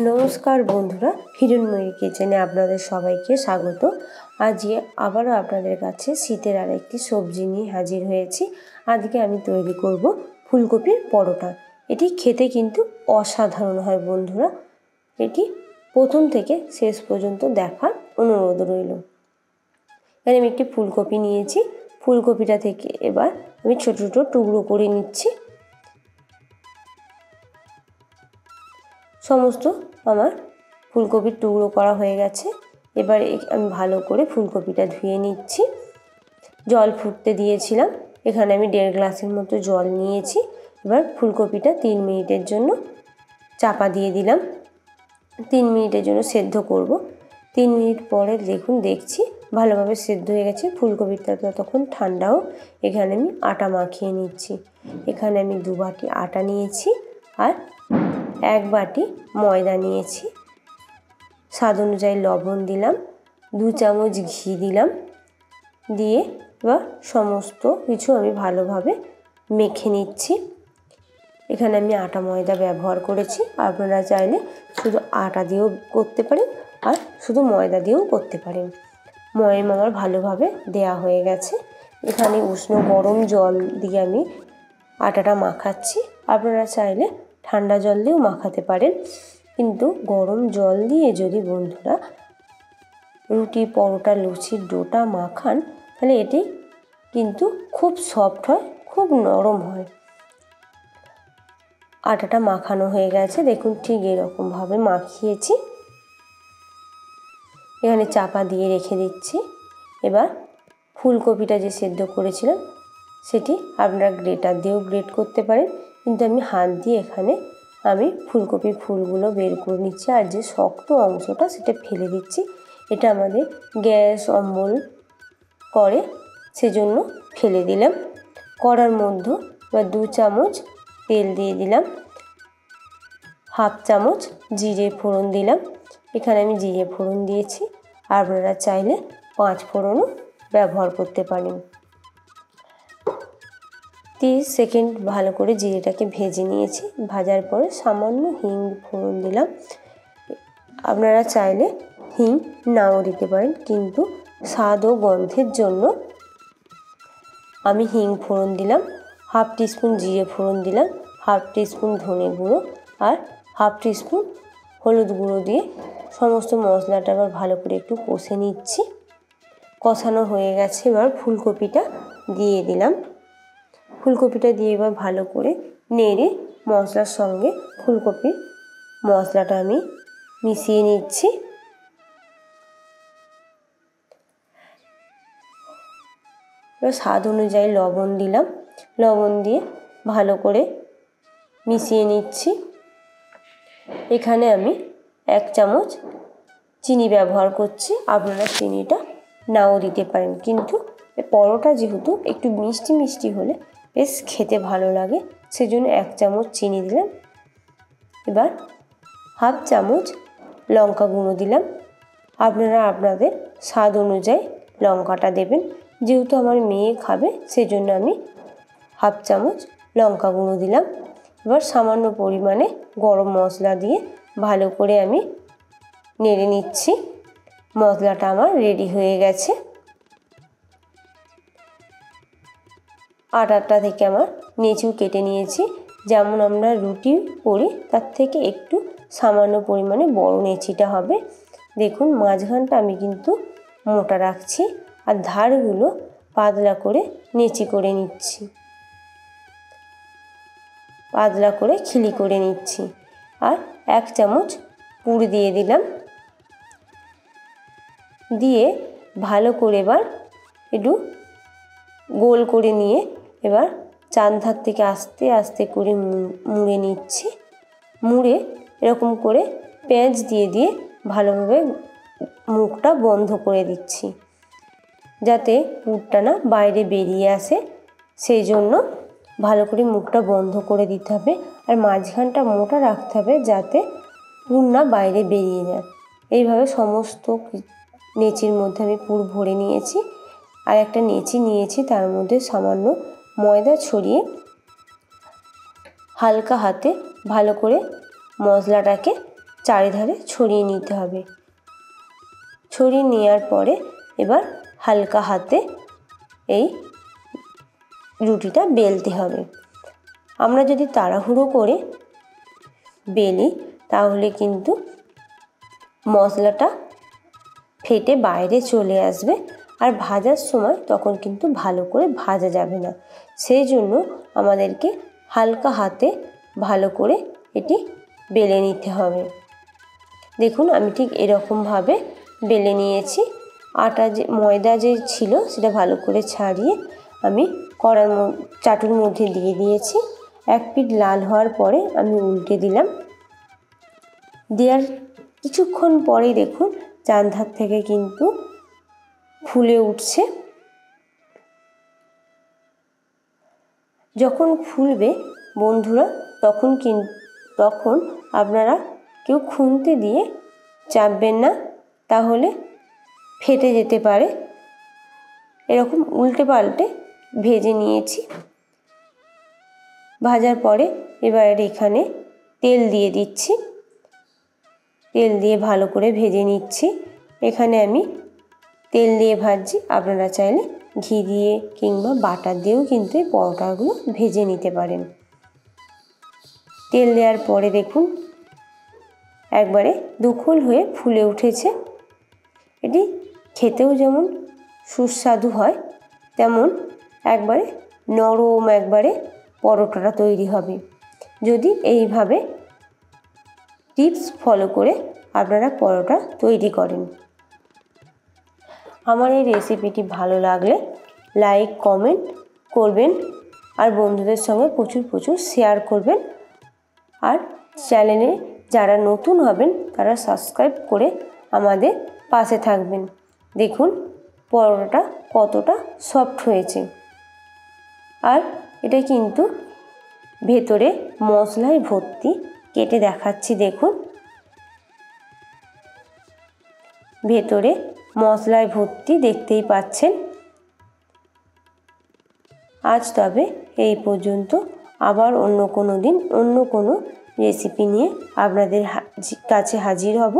নমস্কার বন্ধুরা, হিরণময়ী কিচেনে আপনাদের সবাইকে স্বাগত। আজকে আবারও আপনাদের কাছে শীতের আরেকটি সবজি নিয়ে হাজির হয়েছি। আজকে আমি তৈরি করব ফুলকপির পরোটা। এটি খেতে কিন্তু অসাধারণ হয় বন্ধুরা। এটি প্রথম থেকে শেষ পর্যন্ত দেখার অনুরোধ রইল। এখানে আমি একটি ফুলকপি নিয়েছি। ফুলকপিটা থেকে এবার আমি ছোট ছোট টুকরো করে নিচ্ছি। সমস্ত আমার ফুলকপির টুকরো করা হয়ে গেছে। এবার আমি ভালো করে ফুলকপিটা ধুয়ে নিচ্ছি। জল ফুটতে দিয়েছিলাম, এখানে আমি 1.5 গ্লাসের মতো জল নিয়েছি। এবার ফুলকপিটা 3 মিনিটের জন্য চাপা দিয়ে দিলাম। 3 মিনিটের জন্য সেদ্ধ করব। 3 মিনিট পরে দেখছি ভালোভাবে সেদ্ধ হয়ে গেছে। ফুলকপিটা ততক্ষণ ঠান্ডাও। এখানে আমি আটা মাখিয়ে নিচ্ছি। এখানে আমি 2 বাটি আটা নিয়েছি আর 1 বাটি ময়দা নিয়েছি। স্বাদ অনুযায়ী লবণ দিলাম, 2 চামচ ঘি দিলাম। দিয়ে এবার সমস্ত কিছু আমি ভালোভাবে মেখে নিচ্ছি। এখানে আমি আটা ময়দা ব্যবহার করেছি। আপনারা চাইলে শুধু আটা দিয়েও করতে পারেন আর শুধু ময়দা দিয়েও করতে পারেন। ময়ম আমার ভালোভাবে দেয়া হয়ে গেছে। এখানে উষ্ণ গরম জল দিয়ে আমি আটাটা মাখাচ্ছি। আপনারা চাইলে ঠান্ডা জল দিয়েও মাখাতে পারেন, কিন্তু গরম জল দিয়ে যদি বন্ধুরা রুটি, পরোটা, লুচির ডোটা মাখান তাহলে এটি কিন্তু খুব সফট হয়, খুব নরম হয়। আটাটা মাখানো হয়ে গেছে, দেখুন ঠিক এরকমভাবে মাখিয়েছি। এখানে চাপা দিয়ে রেখে দিচ্ছি। এবার ফুলকপিটা যে সেদ্ধ করেছিলাম সেটি আপনারা গ্রেটার দিয়েও গ্রেট করতে পারেন, কিন্তু আমি হাত দিয়ে এখানে ফুলকপির ফুলগুলো বের করে নিচ্ছি আর যে শক্ত অংশটা সেটা ফেলে দিচ্ছি। এটা আমাদের গ্যাস অম্বল করে, সেজন্য ফেলে দিলাম। কড়ার মধ্যে এবার 2 চামচ তেল দিয়ে দিলাম, 1/2 চামচ জিরে ফোড়ন দিলাম। এখানে আমি জিরে ফোড়ন দিয়েছি, আপনারা চাইলে 5 ফোড়নও ব্যবহার করতে পারেন। 30 সেকেন্ড ভালো করে জিরেটাকে ভেজে নিয়েছি। ভাজার পরে সামান্য হিং ফোড়ন দিলাম। আপনারা চাইলে হিং নাও দিতে পারেন, কিন্তু স্বাদ ও গন্ধের জন্য আমি হিং ফোড়ন দিলাম। 1/2 টিস্পুন জিরে ফোড়ন দিলাম, 1/2 টিস্পুন ধনে গুঁড়ো আর 1/2 টিস্পুন হলুদ গুঁড়ো দিয়ে সমস্ত মশলাটা আবার ভালো করে একটু কষে নিচ্ছি। কষানো হয়ে গেছে, এবার ফুলকপিটা দিয়ে দিলাম। ফুলকপিটা দিয়ে এবার ভালো করে নেড়ে মশলার সঙ্গে ফুলকপির মশলাটা আমি মিশিয়ে নিচ্ছি। এবার স্বাদ অনুযায়ী লবণ দিলাম। লবণ দিয়ে ভালো করে মিশিয়ে নিচ্ছি। এখানে আমি 1 চামচ চিনি ব্যবহার করছি। আপনারা চিনিটা নাও দিতে পারেন, কিন্তু পরোটা যেহেতু একটু মিষ্টি মিষ্টি হলে বেশ খেতে ভালো লাগে, সেজন্য 1 চামচ চিনি দিলাম। এবার 1/2 চামচ লঙ্কা গুঁড়ো দিলাম। আপনারা আপনাদের স্বাদ অনুযায়ী লঙ্কাটা দেবেন। যেহেতু আমার মেয়ে খাবে সেজন্য আমি 1/2 চামচ লঙ্কা গুঁড়ো দিলাম। এবার সামান্য পরিমাণে গরম মশলা দিয়ে ভালো করে আমি নেড়ে নিচ্ছি। মশলাটা আমার রেডি হয়ে গেছে। আটাটা থেকে আমার নেচু কেটে নিয়েছি। যেমন আমরা রুটি করি তার থেকে একটু সামান্য পরিমাণে বড় নেচিটা হবে। দেখুন মাঝখানটা আমি কিন্তু মোটা রাখছি আর ধারগুলো পাতলা করে নেচি করে নিচ্ছি, পাতলা করে খিলি করে নিচ্ছি। আর 1 চামচ পুর দিয়ে দিলাম। দিয়ে ভালো করে এবার একটু গোল করে নিয়ে এবার চারধার থেকে আস্তে আস্তে করে মুড়ে নিচ্ছি। মুড়ে এরকম করে পেঁচ দিয়ে দিয়ে ভালোভাবে মুখটা বন্ধ করে দিচ্ছি, যাতে পুরটা না বাইরে বেরিয়ে আসে। সেই জন্য ভালো করে মুখটা বন্ধ করে দিতে হবে আর মাঝখানটা মোটা রাখতে হবে, যাতে পুর না বাইরে বেরিয়ে যায়। এইভাবে সমস্ত নেচির মধ্যে আমি পুর ভরে নিয়েছি। আর একটা নেচি নিয়েছি, তার মধ্যে সামান্য ময়দা ছড়িয়ে হালকা হাতে ভালো করে মশলাটাকে চারিধারে ছড়িয়ে নিতে হবে। ছড়িয়ে নেওয়ার পরে এবার হালকা হাতে এই রুটিটা বেলতে হবে। আমরা যদি তাড়াহুড়ো করে বেলি তাহলে কিন্তু মশলাটা ফেটে বাইরে চলে আসবে, আর ভাজার সময় তখন কিন্তু ভালো করে ভাজা যাবে না। সেই জন্য আমাদেরকে হালকা হাতে ভালো করে এটি বেলে নিতে হবে। দেখুন আমি ঠিক এরকমভাবে বেলে নিয়েছি। ময়দা যে ছিল সেটা ভালো করে ছাড়িয়ে আমি চাটুর মধ্যে দিয়ে দিয়েছি। এক পিঠ লাল হওয়ার পরে আমি উল্টে দিলাম। দেওয়ার কিছুক্ষণ পরেই দেখুন চার ধার থেকে কিন্তু ফুলে উঠছে। যখন ফুলবে বন্ধুরা তখন আপনারা কেউ খুন্তি দিয়ে চাপবেন না, তাহলে ফেটে যেতে পারে। এরকম উল্টে পাল্টে ভেজে নিয়েছি। ভাজার পরে এবার এখানে তেল দিয়ে দিচ্ছি। তেল দিয়ে ভালো করে ভেজে নিচ্ছি। এখানে আমি তেল দিয়ে ভাজছি, আপনারা চাইলে ঘি দিয়ে কিংবা বাটার দিয়েও কিন্তু এই পরোটাগুলো ভেজে নিতে পারেন। তেল দেওয়ার পরে দেখুন একবারে দুখুল হয়ে ফুলে উঠেছে। এটি খেতেও যেমন সুস্বাদু হয়, তেমন একবারে নরম একবারে পরোটাটা তৈরি হবে যদি এইভাবে টিপস ফলো করে আপনারা পরোটা তৈরি করেন। আমার এই রেসিপিটি ভালো লাগলে লাইক কমেন্ট করবেন, আর বন্ধুদের সঙ্গে প্রচুর শেয়ার করবেন। আর চ্যানেলে যারা নতুন হবেন তারা সাবস্ক্রাইব করে আমাদের পাশে থাকবেন। দেখুন পরোটাটা কতটা সফট হয়েছে, আর এটা কিন্তু ভেতরে মশলায় ভর্তি। কেটে দেখাচ্ছি, দেখুন ভেতরে মশলায় ভর্তি, দেখতেই পাচ্ছেন। আজ তবে এই পর্যন্ত। আবার অন্য কোনো দিন অন্য কোনো রেসিপি নিয়ে আপনাদের কাছে হাজির হব।